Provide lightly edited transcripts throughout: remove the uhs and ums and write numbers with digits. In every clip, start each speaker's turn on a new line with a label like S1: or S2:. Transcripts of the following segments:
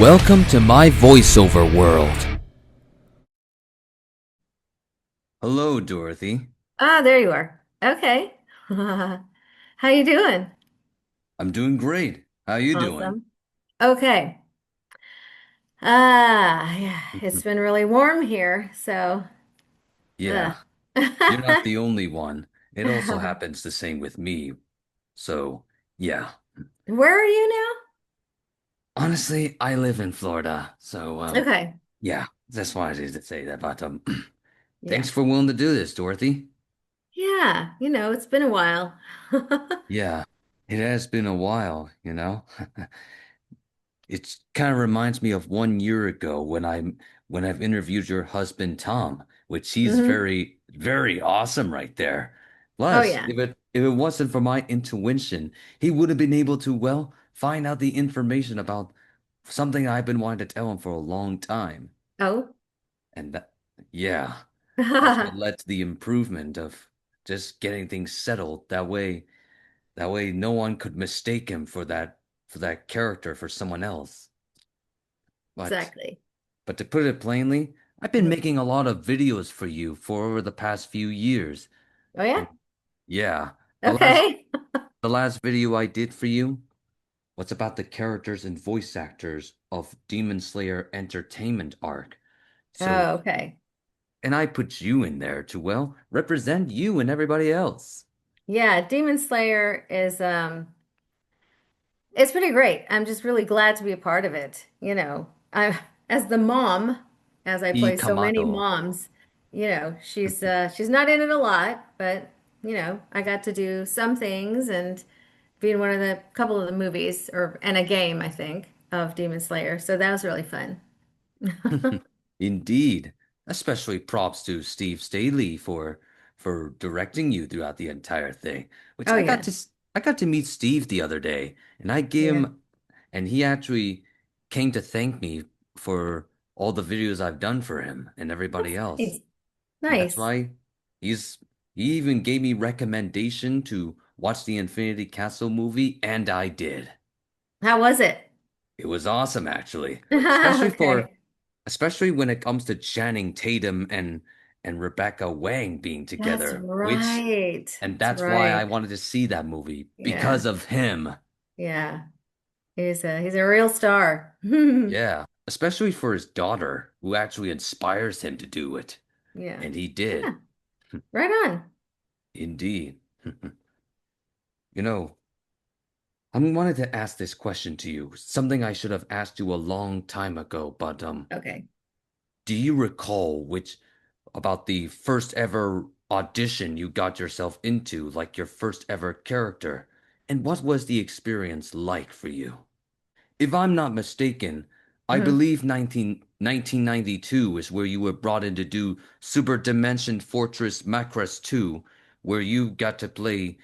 S1: Welcome to my voiceover world. Hello, Dorothy.
S2: Ah, there you are. Okay. How you doing?
S1: I'm doing great. How you doing?
S2: Awesome. Okay. Yeah, it's been really warm here, so uh.
S1: Yeah, you're not the only one. It also happens the same with me. So, yeah.
S2: Where are you
S1: Honestly, I live in Florida. So,
S2: now? Okay.
S1: yeah, that's why I did to say that. But,
S2: Yeah.
S1: thanks for willing to do this, Dorothy.
S2: Yeah, it's been a while.
S1: Yeah, it has been a while, you know? It kind of reminds me of 1 year ago when I've interviewed your husband Tom, which he's
S2: hmm
S1: very awesome right there.
S2: Oh
S1: Plus,
S2: yeah.
S1: if it wasn't for my intuition, he would have been able to, well, find out the information about something I've been wanting to tell him for a long time.
S2: Oh.
S1: And that, yeah, that's what led to the improvement of just getting things settled. That way no one could mistake him for that character for someone else. But
S2: Exactly.
S1: But to put it plainly, I've been
S2: Mhm.
S1: making a lot of videos for you for over the past few years.
S2: Oh yeah?
S1: And yeah,
S2: Okay.
S1: the last video I did for you was about the characters and voice actors of Demon Slayer Entertainment arc. So,
S2: Oh, okay.
S1: and I put you in there to, well, represent you and everybody else.
S2: Yeah, Demon Slayer is it's pretty great. I'm just really glad to be a part of it. I as the mom, as I
S1: E
S2: play so many
S1: Kamato.
S2: moms, she's not in it a lot, but I got to do some things and be in one of the couple of the movies or and a game, I think, of Demon Slayer. So that was really fun.
S1: Indeed. Especially props to Steve Staley for directing you throughout the entire thing. Which
S2: Oh yeah.
S1: I got to meet Steve the other day, and I gave
S2: Yeah.
S1: him and he actually came to thank me for all the videos I've done for him and everybody
S2: That's
S1: else.
S2: nice.
S1: And that's
S2: Nice.
S1: why he's he even gave me recommendation to watch the Infinity Castle movie, and I did.
S2: How was it?
S1: It was awesome actually. Especially for
S2: Okay.
S1: especially when it comes to Channing Tatum and Rebecca Wang being
S2: That's
S1: together, which
S2: right.
S1: and
S2: That's
S1: that's why I
S2: right.
S1: wanted to see that movie
S2: Yeah.
S1: because of him.
S2: Yeah. He's a real star.
S1: Yeah, especially for his daughter, who actually inspires him to do it.
S2: Yeah.
S1: And he did.
S2: Yeah. Right on.
S1: Indeed. You know, I wanted to ask this question to you, something I should have asked you a long time ago, but
S2: Okay.
S1: do you recall which about the first ever audition you got yourself into, like your first ever character? And what was the experience like for you? If I'm not mistaken, I
S2: hmm
S1: believe 1992 is where you were brought in to do Super Dimension Fortress Macross 2, where you got to play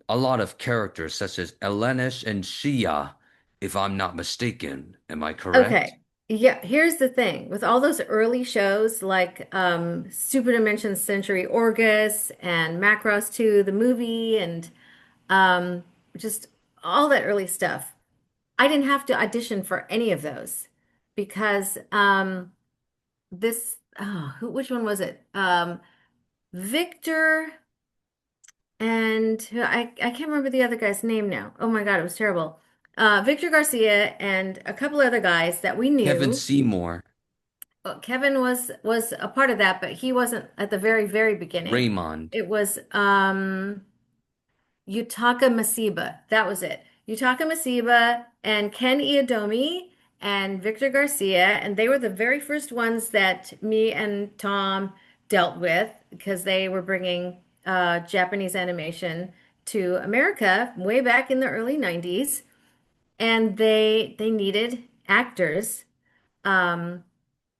S1: a lot of characters such as Elenish and Shia, if I'm not mistaken. Am I correct?
S2: Okay. Yeah, here's the thing. With all those early shows like Super Dimension Century Orgus and Macross 2, the movie, and um, just all that early stuff, I didn't have to audition for any of those because which one was it? Victor. And I can't remember the other guy's name now. Oh my God, it was terrible. Victor Garcia and a couple other guys that we
S1: Kevin
S2: knew.
S1: Seymour,
S2: Kevin was a part of that, but he wasn't at the very, very beginning.
S1: Raymond,
S2: It was Yutaka Masiba. That was it. Yutaka Masiba and Ken Iadomi and Victor Garcia, and they were the very first ones that me and Tom dealt with because they were bringing Japanese animation to America way back in the early 90s, and they needed actors. Um,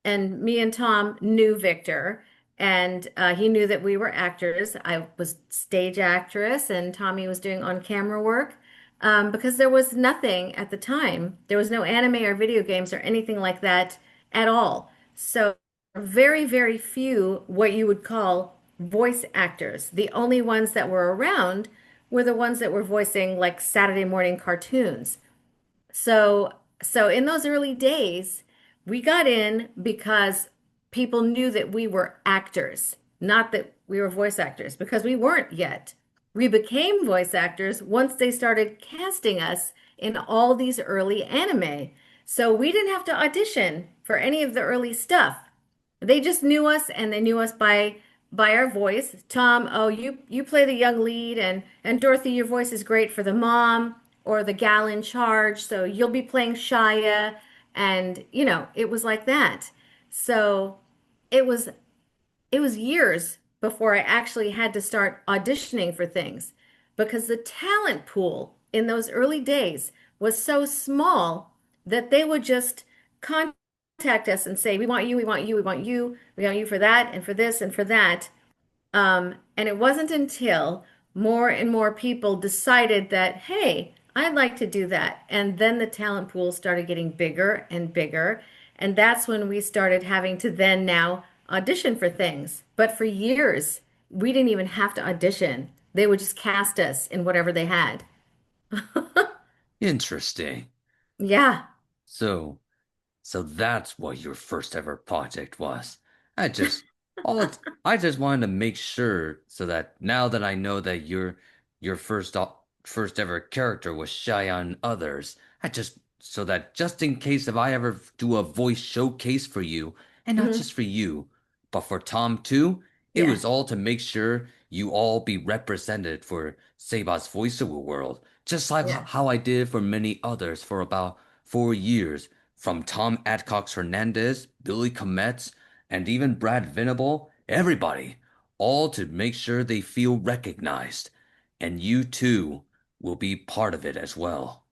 S2: and me and Tom knew Victor, and he knew that we were actors. I was stage actress, and Tommy was doing on-camera work because there was nothing at the time. There was no anime or video games or anything like that at all. So very, very few what you would call voice actors. The only ones that were around were the ones that were voicing like Saturday morning cartoons. So So in those early days, we got in because people knew that we were actors, not that we were voice actors, because we weren't yet. We became voice actors once they started casting us in all these early anime. So we didn't have to audition for any of the early stuff. They just knew us and they knew us by our voice. Tom, oh, you play the young lead, and Dorothy, your voice is great for the mom or the gal in charge, so you'll be playing Shia, and it was like that. So it was it was years before I actually had to start auditioning for things because the talent pool in those early days was so small that they would just contact us and say, "We want you, we want you, we want you, we want you for that and for this and for that." And it wasn't until more and more people decided that, hey, I'd like to do that. And then the talent pool started getting bigger and bigger. And that's when we started having to then now audition for things. But for years, we didn't even have to audition. They would just cast us in whatever they had.
S1: Interesting.
S2: Yeah.
S1: So, so that's what your first ever project was. I just all it, I just wanted to make sure so that now that I know that your first ever character was shy on others, I just so that just in case if I ever do a voice showcase for you, and not
S2: Hmm.
S1: just for you, but for Tom too, it
S2: Yeah.
S1: was all to make sure you all be represented for Seba's voiceover world, just like
S2: Yeah.
S1: how I did for many others for about 4 years from Tom Adcox Hernandez, Billy Kometz, and even Brad Venable, everybody, all to make sure they feel recognized. And you too will be part of it as well.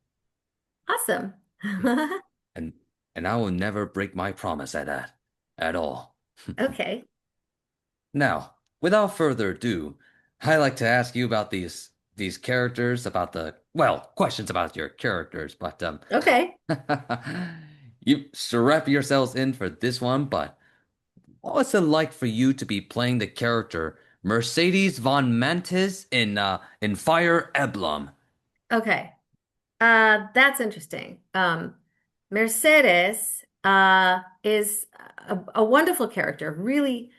S2: Awesome.
S1: And and I will never break my promise at all.
S2: Okay.
S1: Now, without further ado, I'd like to ask you about these characters, about the questions about your characters, but
S2: Okay.
S1: you strap yourselves in for this one, but what was it like for you to be playing the character Mercedes von Mantis in Fire Emblem?
S2: Okay. That's interesting. Mercedes is a wonderful character. Really,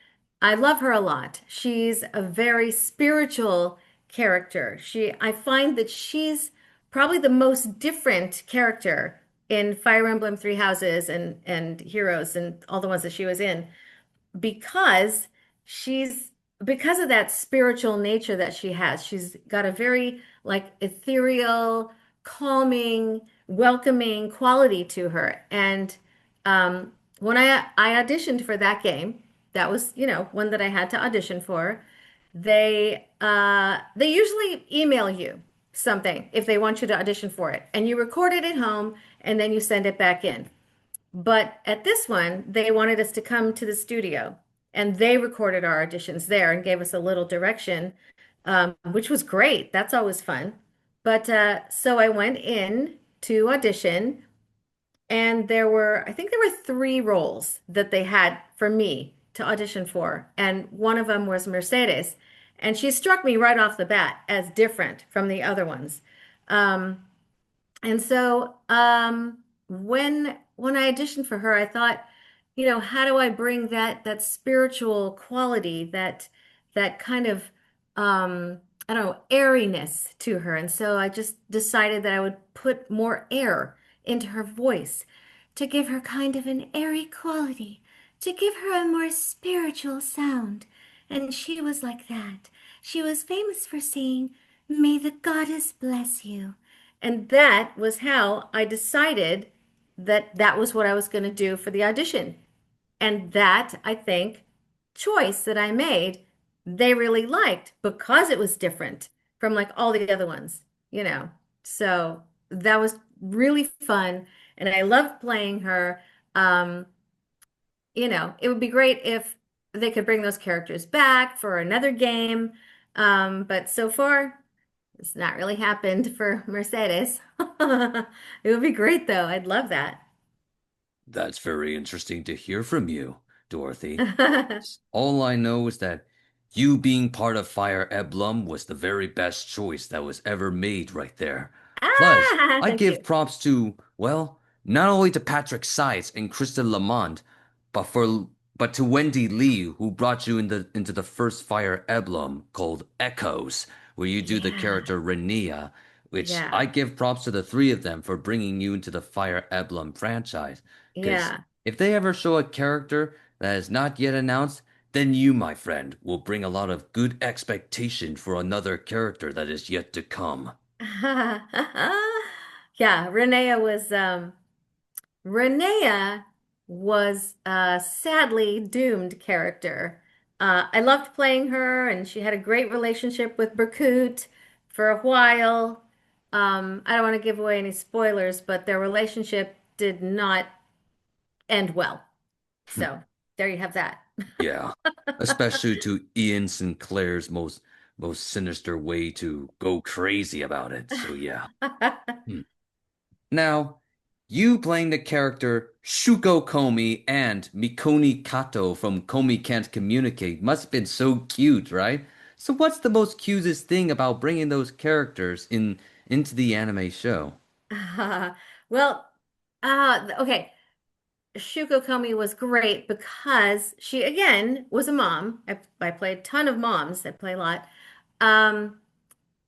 S2: I love her a lot. She's a very spiritual character. I find that she's probably the most different character in Fire Emblem Three Houses and Heroes and all the ones that she was in because she's because of that spiritual nature that she has. She's got a very like ethereal, calming, welcoming quality to her. And when I auditioned for that game, that was, one that I had to audition for. They usually email you something if they want you to audition for it, and you record it at home and then you send it back in. But at this one, they wanted us to come to the studio and they recorded our auditions there and gave us a little direction, which was great. That's always fun. But so I went in to audition and I think there were three roles that they had for me to audition for. And one of them was Mercedes. And she struck me right off the bat as different from the other ones. Um, and so when I auditioned for her, I thought, how do I bring that spiritual quality, that kind of I don't know, airiness to her. And so I just decided that I would put more air into her voice to give her kind of an airy quality, to give her a more spiritual sound. And she was like that. She was famous for saying, "May the goddess bless you." And that was how I decided that that was what I was going to do for the audition. And that, I think, choice that I made, they really liked because it was different from like all the other ones, you know. So that was really fun. And I loved playing her. Um, it would be great if they could bring those characters back for another game. But so far, it's not really happened for Mercedes. It would be great though. I'd love that.
S1: That's very interesting to hear from you, Dorothy. All I know is that you being part of Fire Emblem was the very best choice that was ever made right there. Plus,
S2: Ah,
S1: I
S2: thank
S1: give
S2: you.
S1: props to, well, not only to Patrick Seitz and Kristen Lamont, but for but to Wendy Lee, who brought you into the first Fire Emblem called Echoes, where you do the
S2: Yeah.
S1: character Renea, which I
S2: Yeah.
S1: give props to the three of them for bringing you into the Fire Emblem franchise. Because
S2: Yeah.
S1: if they ever show a character that is not yet announced, then you, my friend, will bring a lot of good expectation for another character that is yet to come.
S2: Yeah, Renea was a sadly doomed character. I loved playing her, and she had a great relationship with Berkut for a while. I don't want to give away any spoilers, but their relationship did not end well. So there you have that.
S1: Yeah, especially to Ian Sinclair's most sinister way to go crazy about it. So yeah. Hmm. Now, you playing the character Shuko Komi and Mikoni Kato from Komi Can't Communicate must have been so cute, right? So what's the most cutest thing about bringing those characters into the anime show?
S2: Well, okay. Shuko Komi was great because she, again, was a mom. I played a ton of moms. I play a lot. Um,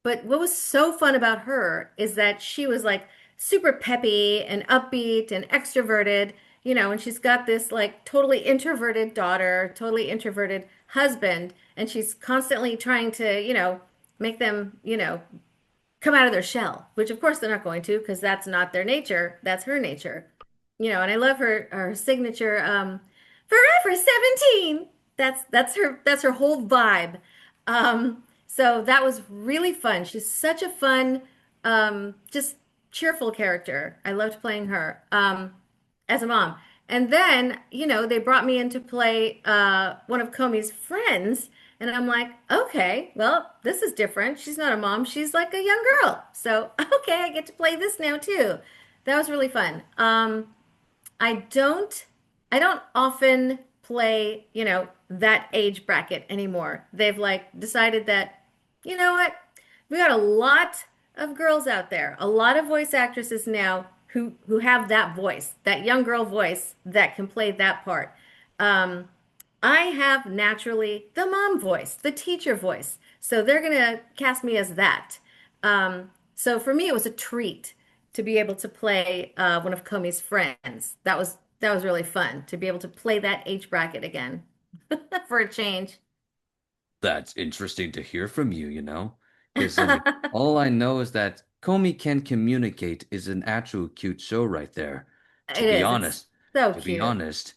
S2: but what was so fun about her is that she was like super peppy and upbeat and extroverted, and she's got this like totally introverted daughter, totally introverted husband, and she's constantly trying to, make them, come out of their shell, which of course they're not going to because that's not their nature. That's her nature. And I love her signature Forever 17. That's her whole vibe. So that was really fun. She's such a fun just cheerful character. I loved playing her as a mom. And then, they brought me in to play one of Komi's friends. And I'm like, okay, well, this is different. She's not a mom. She's like a young girl. So, okay, I get to play this now too. That was really fun. I don't I don't often play, that age bracket anymore. They've like decided that, you know what? We got a lot of girls out there, a lot of voice actresses now who have that voice, that young girl voice that can play that part. Um, I have naturally the mom voice, the teacher voice. So they're gonna cast me as that. So for me, it was a treat to be able to play one of Komi's friends. That was really fun to be able to play that age bracket again for a change.
S1: That's interesting to hear from you, because all I know is that Comey Can Communicate is an actual cute show right there. To
S2: It
S1: be
S2: is. It's
S1: honest,
S2: so
S1: to be
S2: cute.
S1: honest,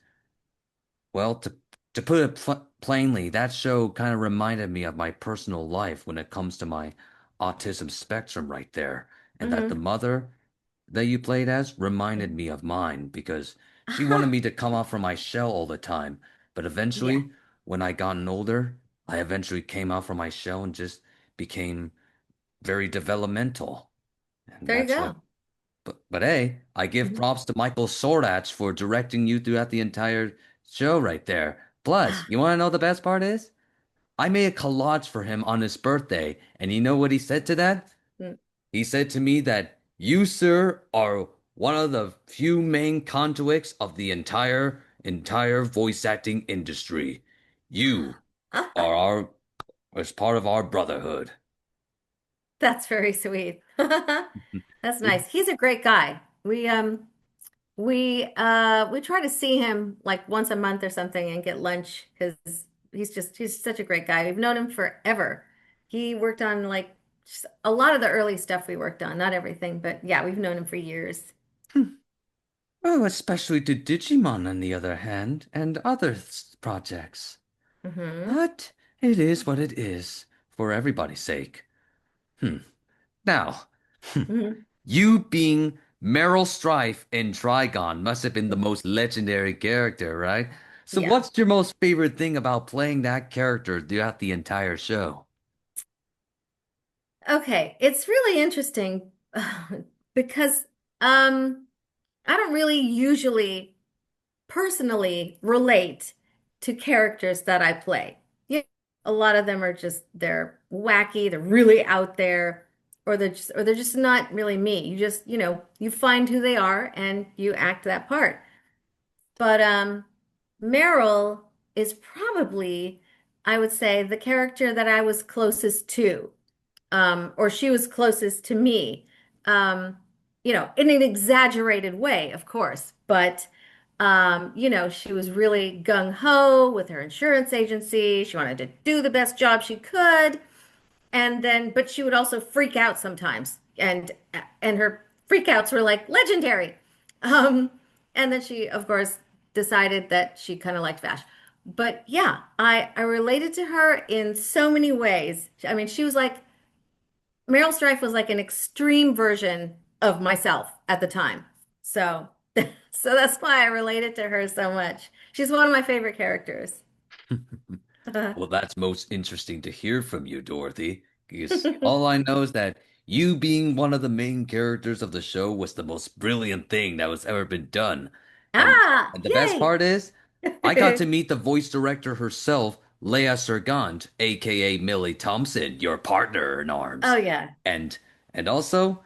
S1: well, to put it plainly, that show kind of reminded me of my personal life when it comes to my autism spectrum right there, and that the
S2: Hmm.
S1: mother that you played as reminded me of mine because she wanted me to come out from my shell all the time. But
S2: Yeah.
S1: eventually, when I gotten older, I eventually came out from my shell and just became very developmental. And
S2: There you
S1: that's what
S2: go.
S1: but hey, I give
S2: Mhm.
S1: props to Michael Sordatch for directing you throughout the entire show right there. Plus, you want to know the best part is? I made a collage for him on his birthday, and you know what he said to that?
S2: Mm.
S1: He said to me that you, sir, are one of the few main conduits of the entire voice acting industry. You are our as part of our brotherhood.
S2: That's very sweet. That's nice. He's a great guy. We try to see him like once a month or something and get lunch because he's such a great guy. We've known him forever. He worked on like just a lot of the early stuff we worked on, not everything, but yeah, we've known him for years.
S1: Oh, especially to Digimon, on the other hand, and other projects.
S2: Hmm.
S1: But it is what it is, for everybody's sake. Hmm. Now,
S2: Hmm.
S1: you being Meryl Stryfe in Trigun must have been the most legendary character, right? So
S2: Yeah.
S1: what's your most favorite thing about playing that character throughout the entire show?
S2: Okay, it's really interesting because I don't really usually personally relate to characters that I play. Yeah, a lot of them are just they're wacky, they're really out there. or they're just not really me. You just, you find who they are and you act that part. But Meryl is probably, I would say, the character that I was closest to, or she was closest to me. Um, in an exaggerated way, of course, but she was really gung-ho with her insurance agency. She wanted to do the best job she could. And then, but she would also freak out sometimes, and her freakouts were like legendary. Um, and then she, of course, decided that she kind of liked Vash. But yeah, I related to her in so many ways. I mean, she was like Meryl Stryfe was like an extreme version of myself at the time. So, so that's why I related to her so much. She's one of my favorite characters.
S1: Well, that's most interesting to hear from you, Dorothy, because all I know is that you being one of the main characters of the show was the most brilliant thing that was ever been done. And
S2: Ah,
S1: and the best
S2: yay!
S1: part is, I got to meet the voice director herself, Leah Sergant, aka Millie Thompson, your partner in
S2: Oh
S1: arms.
S2: yeah.
S1: And and also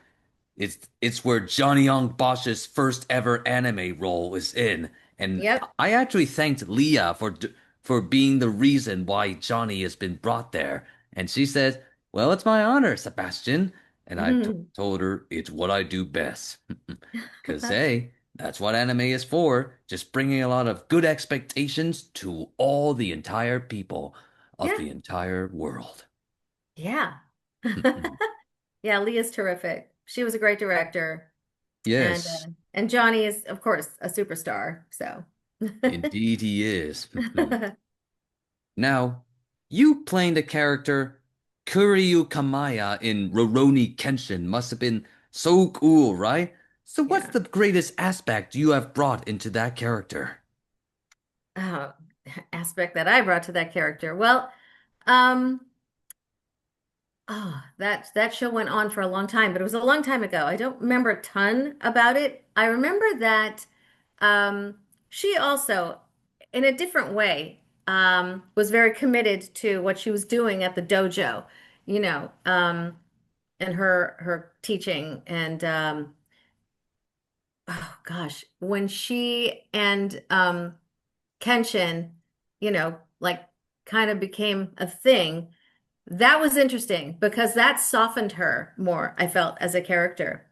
S1: it's where Johnny Young Bosch's first ever anime role is in, and
S2: Yep.
S1: I actually thanked Leah for being the reason why Johnny has been brought there, and she said, "Well, it's my honor, Sebastian," and I told her it's what I do best, because hey, that's what anime is for, just bringing a lot of good expectations to all the entire people of
S2: Yeah.
S1: the entire world.
S2: Yeah. Yeah, Leah's terrific. She was a great director. And
S1: Yes,
S2: uh, and Johnny is, of course, a superstar. So
S1: indeed he is. Now, you playing the character Kuryu Kamaya in Rurouni Kenshin must have been so cool, right? So what's
S2: yeah.
S1: the greatest aspect you have brought into that character?
S2: Oh, aspect that I brought to that character. Well, um, that show went on for a long time, but it was a long time ago. I don't remember a ton about it. I remember that um, she also, in a different way, was very committed to what she was doing at the dojo, you know, and her teaching. And oh gosh, when she and Kenshin, like kind of became a thing. That was interesting because that softened her more, I felt, as a character.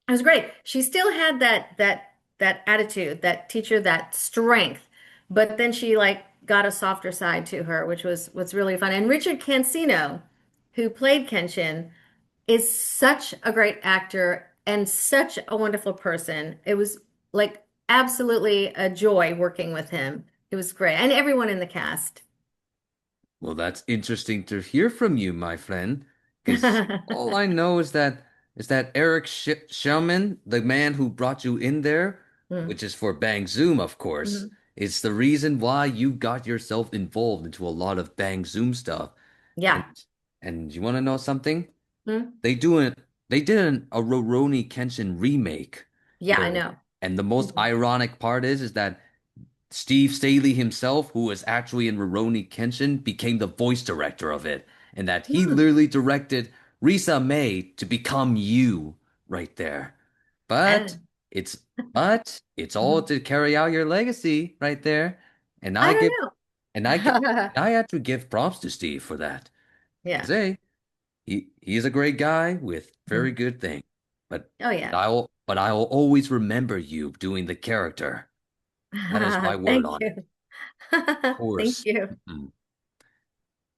S2: It was great. She still had that attitude, that teacher, that strength, but then she like got a softer side to her, which was what's really fun. And Richard Cancino, who played Kenshin, is such a great actor and such a wonderful person. It was like absolutely a joy working with him. It was great. And everyone in the cast.
S1: Well, that's interesting to hear from you, my friend, because all I know is that Eric Shelman, the man who brought you in there,
S2: Mm.
S1: which is for Bang Zoom, of course,
S2: Mhm.
S1: is the reason why you got yourself involved into a lot of Bang Zoom stuff. And
S2: Yeah.
S1: and you want to know something?
S2: Mm.
S1: They do it. They did a Rurouni Kenshin remake
S2: Yeah, I
S1: where,
S2: know.
S1: and the most
S2: Mhm.
S1: ironic part is that Steve Staley himself, who was actually in Rurouni Kenshin, became the voice director of it, and that he
S2: Hmm.
S1: literally directed Risa May to become you right there.
S2: I,
S1: But it's but it's all
S2: mhm.
S1: to carry out your legacy right there, and I
S2: I
S1: give
S2: don't
S1: and I get
S2: know.
S1: I have to give props to Steve for that. Because
S2: Yeah.
S1: hey, he's a great guy with very
S2: Mhm.
S1: good things. But
S2: Oh
S1: but
S2: yeah.
S1: I will always remember you doing the character. That is my word
S2: Thank
S1: on it.
S2: you.
S1: Of
S2: Thank
S1: course.
S2: you.
S1: Mhm.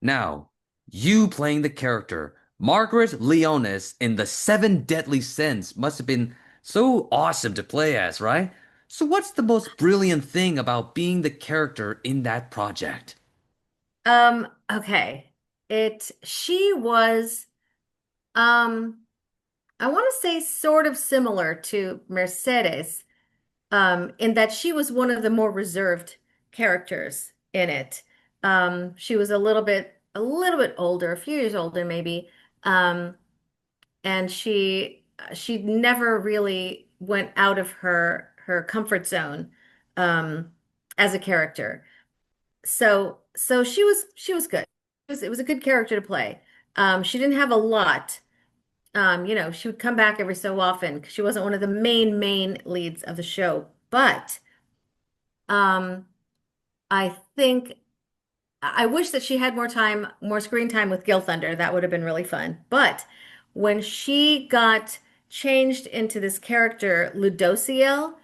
S1: Now, you playing the character Margaret Leonis in The Seven Deadly Sins must have been so awesome to play as, right? So what's the most brilliant thing about being the character in that project?
S2: Okay. She was, um, I want to say sort of similar to Mercedes, in that she was one of the more reserved characters in it. She was a little bit older, a few years older maybe. Um, and she never really went out of her comfort zone, um, as a character. So she was good. It was a good character to play. She didn't have a lot. She would come back every so often because she wasn't one of the main leads of the show. But um, I think I wish that she had more time, more screen time with Gil Thunder. That would have been really fun. But when she got changed into this character, Ludociel,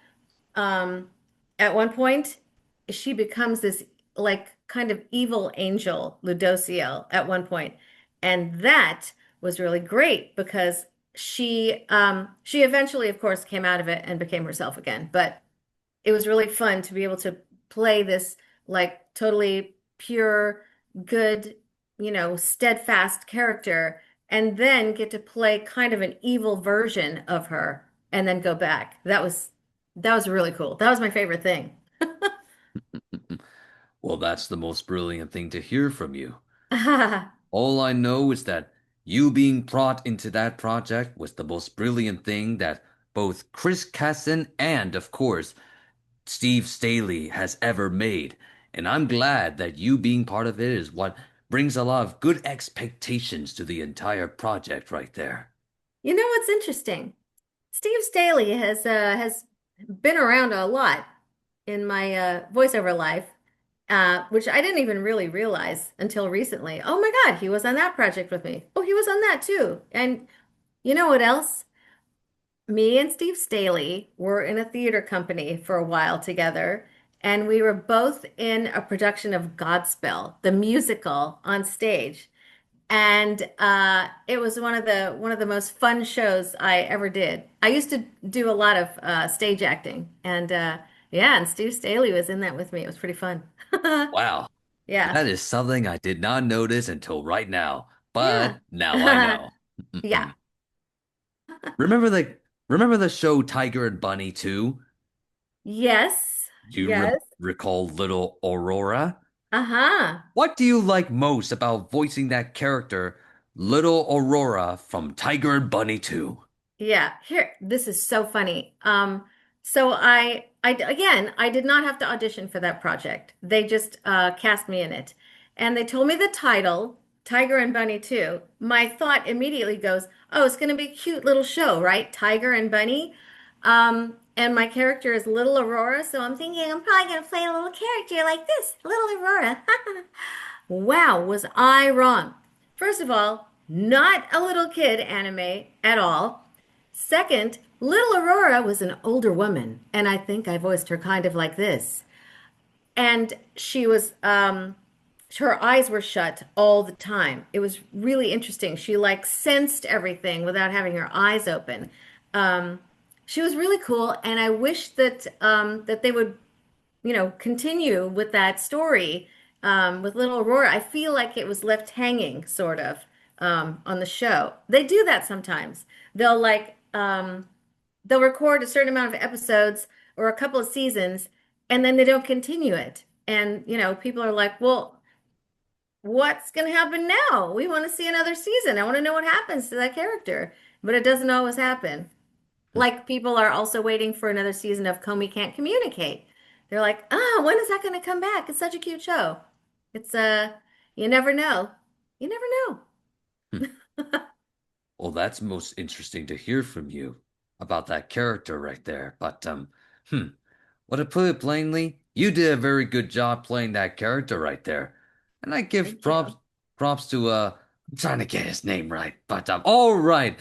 S2: um, at one point, she becomes this like kind of evil angel, Ludociel, at one point. And that was really great because she eventually, of course, came out of it and became herself again. But it was really fun to be able to play this like totally pure, good, steadfast character and then get to play kind of an evil version of her and then go back. That was really cool. That was my favorite thing.
S1: Well, that's the most brilliant thing to hear from you. All I know is that you being brought into that project was the most brilliant thing that both Chris Casson and, of course, Steve Staley has ever made. And I'm glad that you being part of it is what brings a lot of good expectations to the entire project right there.
S2: You know what's interesting? Steve Staley has been around a lot in my voiceover life, which I didn't even really realize until recently. Oh my God, he was on that project with me. Oh, he was on that too. And you know what else? Me and Steve Staley were in a theater company for a while together, and we were both in a production of Godspell, the musical on stage. And it was one of the most fun shows I ever did. I used to do a lot of stage acting, and yeah, and Steve Staley was in that with me. It was pretty fun.
S1: Wow,
S2: Yeah,
S1: that is something I did not notice until right now,
S2: yeah,
S1: but now I know.
S2: yeah.
S1: Remember the remember the show Tiger and Bunny 2?
S2: Yes,
S1: Do you
S2: yes.
S1: recall Little Aurora?
S2: Uh-huh.
S1: What do you like most about voicing that character, Little Aurora from Tiger and Bunny 2?
S2: Yeah, here, this is so funny. So again, I did not have to audition for that project. They just cast me in it. And they told me the title, Tiger and Bunny 2. My thought immediately goes, oh, it's going to be a cute little show, right? Tiger and Bunny. And my character is Little Aurora, so I'm thinking I'm probably going to play a little character like this, Little Aurora. Wow, was I wrong? First of all, not a little kid anime at all. Second, Little Aurora was an older woman, and I think I voiced her kind of like this. And she was, her eyes were shut all the time. It was really interesting. She like sensed everything without having her eyes open. Um, she was really cool, and I wish that they would continue with that story with Little Aurora. I feel like it was left hanging, sort of, on the show. They do that sometimes. They'll record a certain amount of episodes or a couple of seasons, and then they don't continue it. And people are like, "Well, what's going to happen now? We want to see another season. I want to know what happens to that character." But it doesn't always happen. Like people are also waiting for another season of Comey Can't Communicate. They're like, when is that going to come back? It's such a cute show. It's you never know. You never know.
S1: Well, that's most interesting to hear from you about that character right there. But hmm, well, to put it plainly, you did a very good job playing that character right there. And I give
S2: Thank you.
S1: props to I'm trying to get his name right, but all right.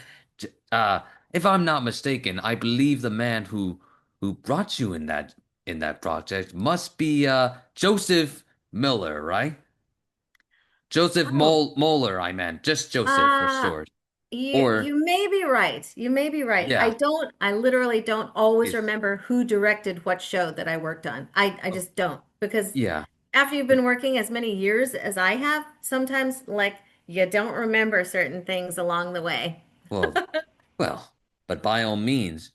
S1: If I'm not mistaken, I believe the man who brought you in that project must be Joseph Miller, right? Joseph
S2: Oh,
S1: Moeller, I meant, just Joseph for
S2: uh,
S1: short.
S2: you
S1: Or
S2: you may be right. You may be right.
S1: yeah,
S2: I literally don't always
S1: he's
S2: remember who directed what show that I worked on. I
S1: oh,
S2: just don't because
S1: yeah.
S2: after you've been working as many years as I have, sometimes like you don't remember certain things along the way.
S1: Well, well, but by all means,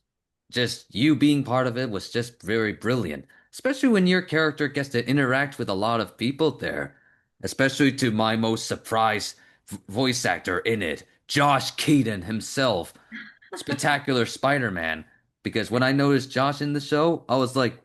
S1: just you being part of it was just very brilliant, especially when your character gets to interact with a lot of people there, especially to my most surprised voice actor in it, Josh Keaton himself, Spectacular Spider-Man. Because when I noticed Josh in the show, I was like,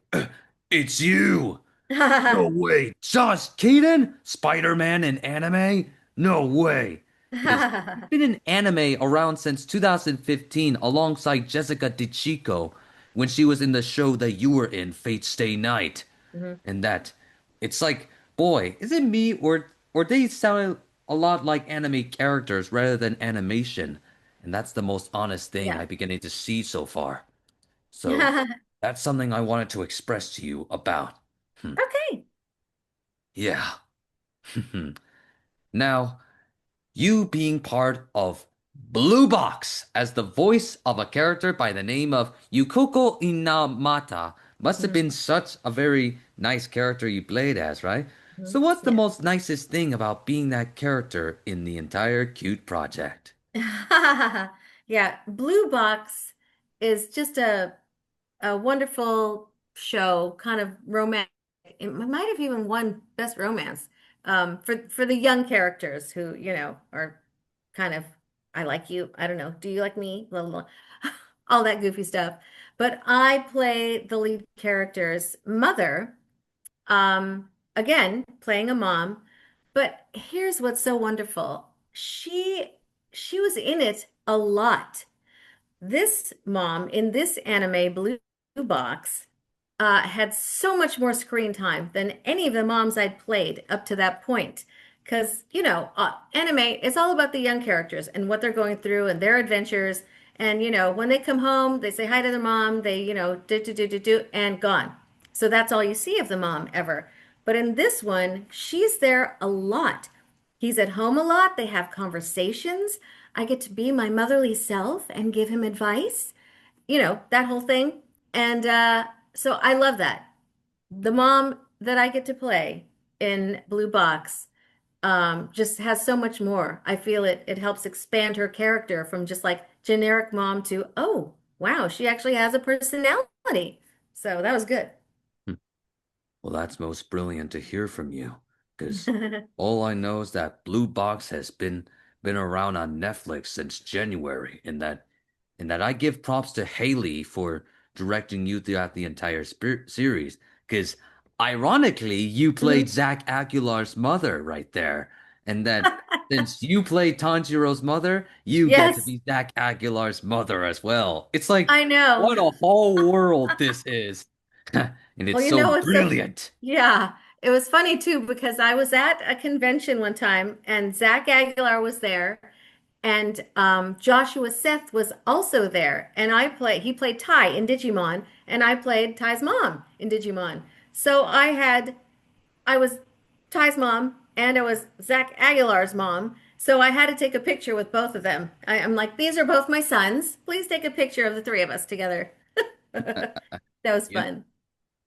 S1: it's you! No way! Josh Keaton? Spider-Man in anime? No way! Because you've been in anime around since 2015 alongside Jessica DeChico when she was in the show that you were in, Fate Stay Night.
S2: Mhm.
S1: And that it's like, boy, is it me or they sound a lot like anime characters rather than animation? And that's the most honest thing
S2: Yeah.
S1: I'm beginning to see so far. So that's something I wanted to express to you about. Hmm.
S2: Okay.
S1: Yeah. Now, you being part of Blue Box as the voice of a character by the name of Yukiko Inamata must have
S2: Mhm.
S1: been such a very nice character you played as, right?
S2: Mhm.
S1: So what's the
S2: Yeah.
S1: most nicest thing about being that character in the entire cute project?
S2: Yeah, Blue Box is just a wonderful show, kind of romantic. It might have even won Best Romance for the young characters who, are kind of, I like you. I don't know. Do you like me? Blah, blah, blah. All that goofy stuff. But I play the lead character's mother, again, playing a mom. But here's what's so wonderful. She was in it a lot. This mom in this anime Blue Box had so much more screen time than any of the moms I'd played up to that point. Because, anime is all about the young characters and what they're going through and their adventures. And, when they come home, they say hi to their mom, they, do, and gone. So that's all you see of the mom ever. But in this one, she's there a lot. He's at home a lot. They have conversations. I get to be my motherly self and give him advice, that whole thing. And so I love that. The mom that I get to play in Blue Box just has so much more. I feel it helps expand her character from just like generic mom to, oh, wow, she actually has a personality. So that was good.
S1: Well, that's most brilliant to hear from you, because all I know is that Blue Box has been around on Netflix since January, and that I give props to Haley for directing you throughout the entire series, because ironically, you played
S2: Mhm.
S1: Zach Aguilar's mother right there, and that since you played Tanjiro's mother, you get to
S2: Yes,
S1: be Zach Aguilar's mother as well. It's like,
S2: I know.
S1: what a whole world this is. And
S2: Well,
S1: it's so
S2: it's so,
S1: brilliant.
S2: yeah, it was funny too because I was at a convention one time and Zach Aguilar was there and Joshua Seth was also there. And he played Ty in Digimon and I played Ty's mom in Digimon. So I was Ty's mom and I was Zach Aguilar's mom. So I had to take a picture with both of them. I'm like, these are both my sons. Please take a picture of the three of us together. That was
S1: In-
S2: fun.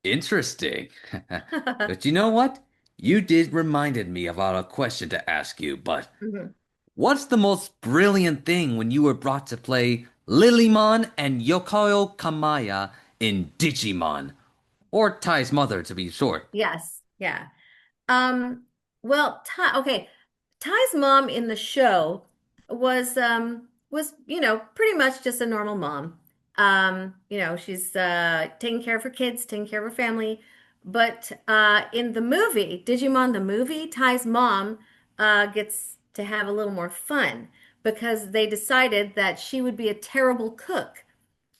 S1: Interesting. But you know what? You did reminded me about a question to ask you, but
S2: Mhm.
S1: what's the most brilliant thing when you were brought to play Lilymon and Yokoi Kamaya in Digimon? Or Ty's mother, to be short.
S2: Yes, yeah. Um, well, okay. Ty's mom in the show was, pretty much just a normal mom. She's taking care of her kids, taking care of her family. But in the movie, Digimon the movie, Ty's mom gets to have a little more fun because they decided that she would be a terrible cook.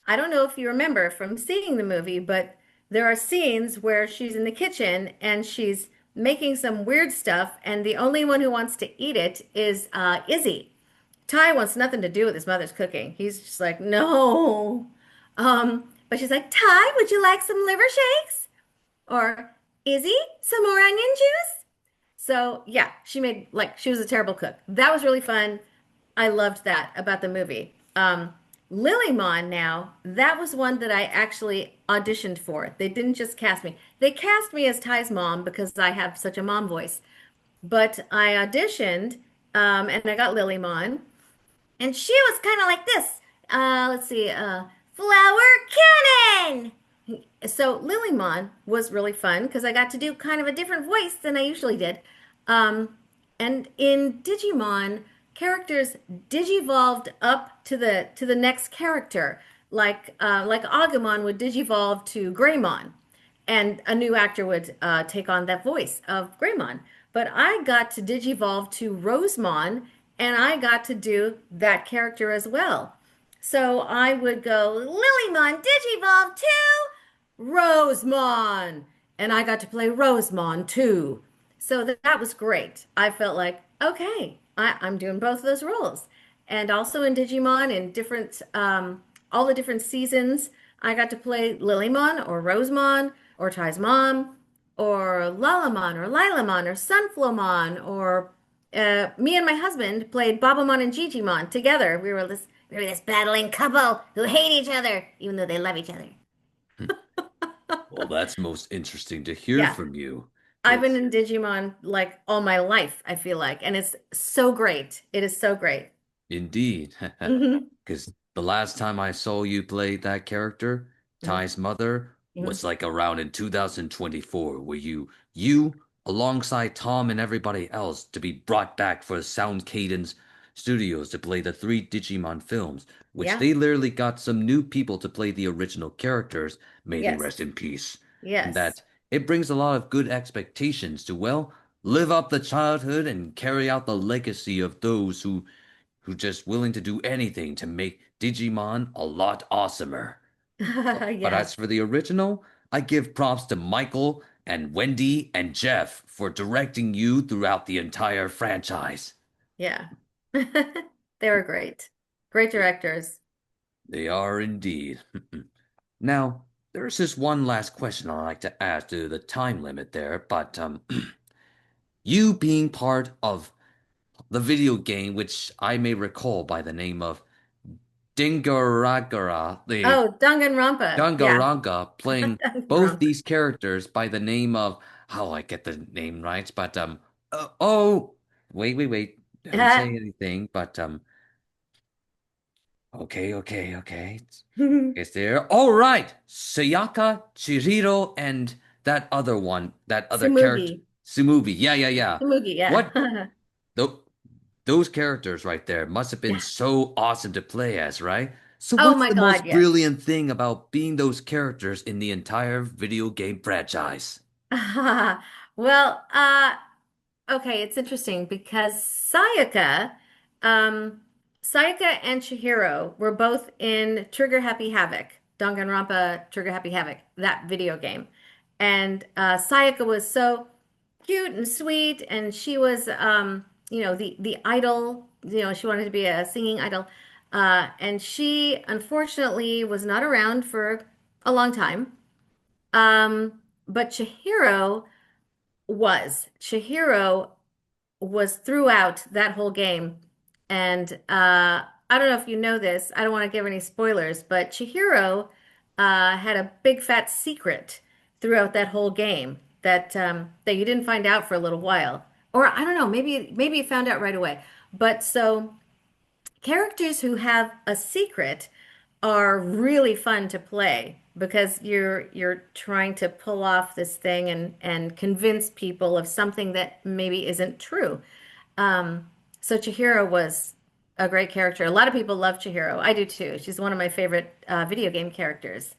S2: I don't know if you remember from seeing the movie, but there are scenes where she's in the kitchen and she's making some weird stuff, and the only one who wants to eat it is Izzy. Ty wants nothing to do with his mother's cooking. He's just like, no. But she's like, Ty, would you like some liver shakes? Or Izzy, some more onion juice? So yeah, she was a terrible cook. That was really fun. I loved that about the movie. Lilymon now, that was one that I actually auditioned for. They didn't just cast me. They cast me as Ty's mom because I have such a mom voice. But I auditioned, and I got Lilymon, and she was kind of like this. Let's see, flower cannon. So Lilymon was really fun because I got to do kind of a different voice than I usually did. Um, and in Digimon, characters digivolved up to the next character, like Agumon would digivolve to Greymon, and a new actor would take on that voice of Greymon. But I got to digivolve to Rosemon and I got to do that character as well. So I would go Lilymon Digivolve 2 Rosemon, and I got to play Rosemon too. So that was great. I felt like, okay, I'm doing both of those roles. And also in Digimon, in different, all the different seasons, I got to play Lilymon or Rosemon or Ty's mom or Lalamon or Lilamon or Sunflowmon or me and my husband played Babamon and Gigimon together. We were this battling couple who hate each other, even though they love each other.
S1: Well, that's most interesting to hear
S2: Yeah.
S1: from you.
S2: I've been
S1: Because
S2: in Digimon like all my life, I feel like, and it's so great. It is so great.
S1: indeed,
S2: Hmm.
S1: because the last time I saw you play that character,
S2: Hmm.
S1: Ty's mother,
S2: Hmm.
S1: was like around in 2024, where you alongside Tom and everybody else to be brought back for Sound Cadence Studios to play the three Digimon films, which
S2: Yeah.
S1: they literally got some new people to play the original characters, may they
S2: Yes.
S1: rest in peace. And
S2: Yes.
S1: that it brings a lot of good expectations to, well, live up the childhood and carry out the legacy of those who just willing to do anything to make Digimon a lot awesomer. But
S2: Yeah.
S1: as for the original, I give props to Michael and Wendy and Jeff for directing you throughout the entire franchise.
S2: Yeah. They were great. Great directors.
S1: They are indeed. Now, there's just one last question I'd like to ask to the time limit there, but you being part of the video game, which I may recall by the name of Dingaragara, the
S2: Oh, Danganronpa. Yeah.
S1: Danganronpa, playing both
S2: Danganronpa.
S1: these characters by the name of how I get the name right, but oh, wait, don't say anything, but okay, it's there. All right, Sayaka, Chihiro, and that other one, that other character,
S2: Tsumugi.
S1: Tsumugi. Yeah.
S2: Tsumugi,
S1: What?
S2: yeah.
S1: Th those characters right there must have been
S2: Yeah.
S1: so awesome to play as, right? So
S2: Oh
S1: what's
S2: my
S1: the
S2: God,
S1: most
S2: yes.
S1: brilliant thing about being those characters in the entire video game franchise?
S2: Well, okay, it's interesting because um, Sayaka and Chihiro were both in Trigger Happy Havoc, Danganronpa Trigger Happy Havoc, that video game. And Sayaka was so cute and sweet, and she was, the idol. She wanted to be a singing idol, and she unfortunately was not around for a long time. But Chihiro was throughout that whole game. And I don't know if you know this, I don't want to give any spoilers, but Chihiro had a big fat secret throughout that whole game that you didn't find out for a little while. Or I don't know, maybe you found out right away. But so characters who have a secret are really fun to play because you're trying to pull off this thing and convince people of something that maybe isn't true. So Chihiro was a great character. A lot of people love Chihiro. I do too. She's one of my favorite video game characters.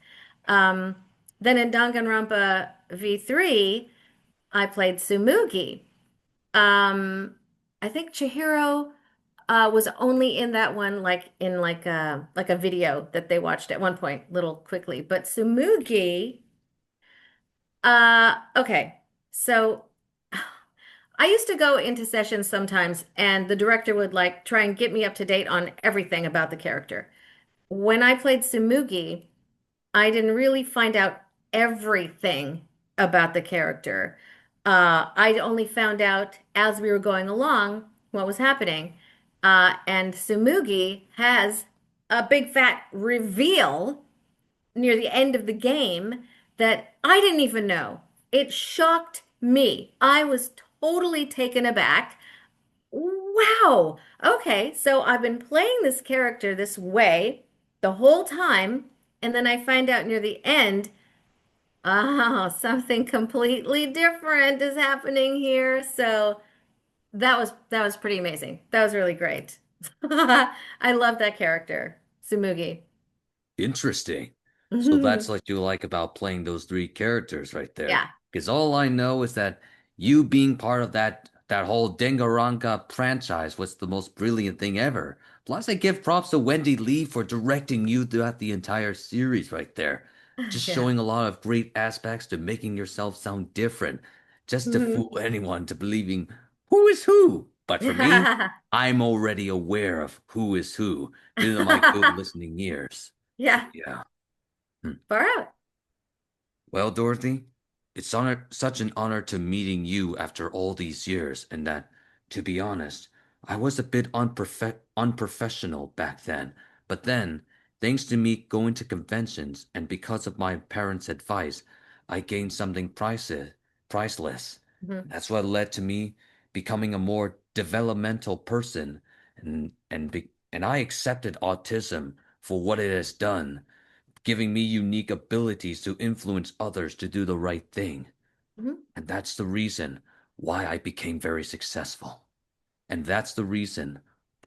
S2: Um, then in Danganronpa V3, I played Tsumugi. Um, I think Chihiro was only in that one, like in like a video that they watched at one point, little quickly. But Tsumugi, okay. So I used to go into sessions sometimes, and the director would like try and get me up to date on everything about the character. When I played Tsumugi, I didn't really find out everything about the character. I only found out as we were going along what was happening. And Tsumugi has a big fat reveal near the end of the game that I didn't even know. It shocked me. I was totally taken aback. Wow. Okay, so I've been playing this character this way the whole time, and then I find out near the end, oh, something completely different is happening here. So that was pretty amazing. That was really great. I love that character, Tsumugi.
S1: Interesting. So that's what you like about playing those three characters right there.
S2: Yeah.
S1: Because all I know is that you being part of that that whole Danganronpa franchise was the most brilliant thing ever. Plus, I give props to Wendy Lee for directing you throughout the entire series right there. Just
S2: Yeah.
S1: showing a lot of great aspects to making yourself sound different, just to
S2: Mhm.
S1: fool anyone to believing who is who. But for me, I'm already aware of who is who due to my good listening ears. So
S2: Yeah,
S1: yeah. Hmm.
S2: far out.
S1: Well, Dorothy, such an honor to meeting you after all these years, and that, to be honest, I was a bit unprofessional back then. But then, thanks to me going to conventions and because of my parents' advice, I gained something priceless.
S2: Mhm.
S1: That's what led to me becoming a more developmental person, and I accepted autism for what it has done, giving me unique abilities to influence others to do the right thing.
S2: Mhm.
S1: And that's the reason why I became very successful. And that's the reason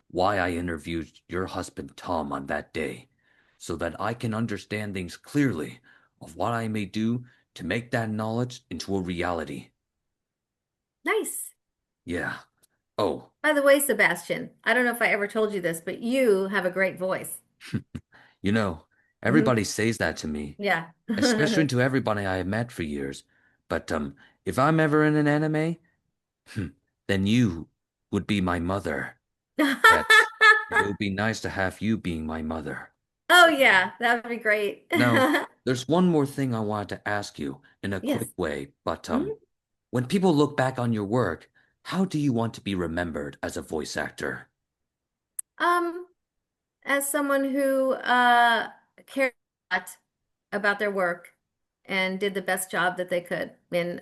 S1: why I interviewed your husband Tom on that day, so that I can understand things clearly of what I may do to make that knowledge into a reality.
S2: Nice.
S1: Yeah. Oh,
S2: By the way, Sebastian, I don't know if I ever told you this, but you have a great voice.
S1: you know,
S2: Hmm.
S1: everybody says that to me,
S2: Yeah.
S1: especially to everybody I have met for years. But if I'm ever in an anime, then you would be my mother. That it would be nice to have you being my mother.
S2: Oh
S1: So yeah.
S2: yeah, that would be great.
S1: Now, there's one more thing I wanted to ask you in a quick
S2: Yes.
S1: way, but
S2: Mhm.
S1: when people look back on your work, how do you want to be remembered as a voice actor?
S2: Um, as someone who cared a lot about their work and did the best job that they could in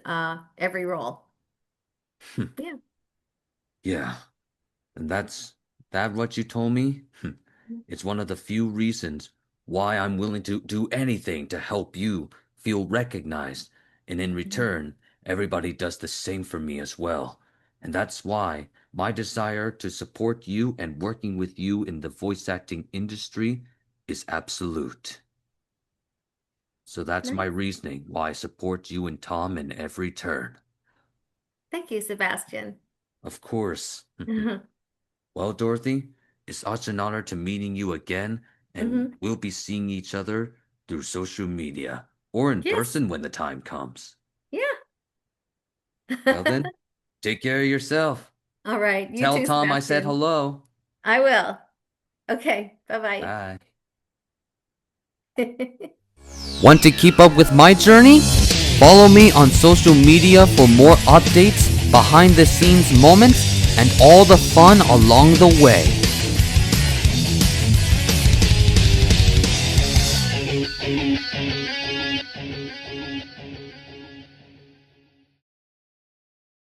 S2: every role. Yeah.
S1: Yeah, and that's that what you told me? It's one of the few reasons why I'm willing to do anything to help you feel recognized. And in
S2: Mhm.
S1: return, everybody does the same for me as well. And that's why my desire to support you and working with you in the voice acting industry is absolute. So that's my
S2: Nice.
S1: reasoning why I support you and Tom in every turn.
S2: Thank you, Sebastian.
S1: Of course.
S2: Hmm.
S1: Well, Dorothy, it's such an honor to meeting you again, and we'll be seeing each other through social media or in
S2: Yes.
S1: person when the time comes. Well,
S2: Yeah.
S1: then, take care of yourself.
S2: All right. You
S1: Tell
S2: too,
S1: Tom I said
S2: Sebastian.
S1: hello.
S2: I will. Okay. Bye-bye.
S1: Bye. Want to keep up with my journey? Follow me on social media for more updates, behind the scenes moments, and all the fun along the way.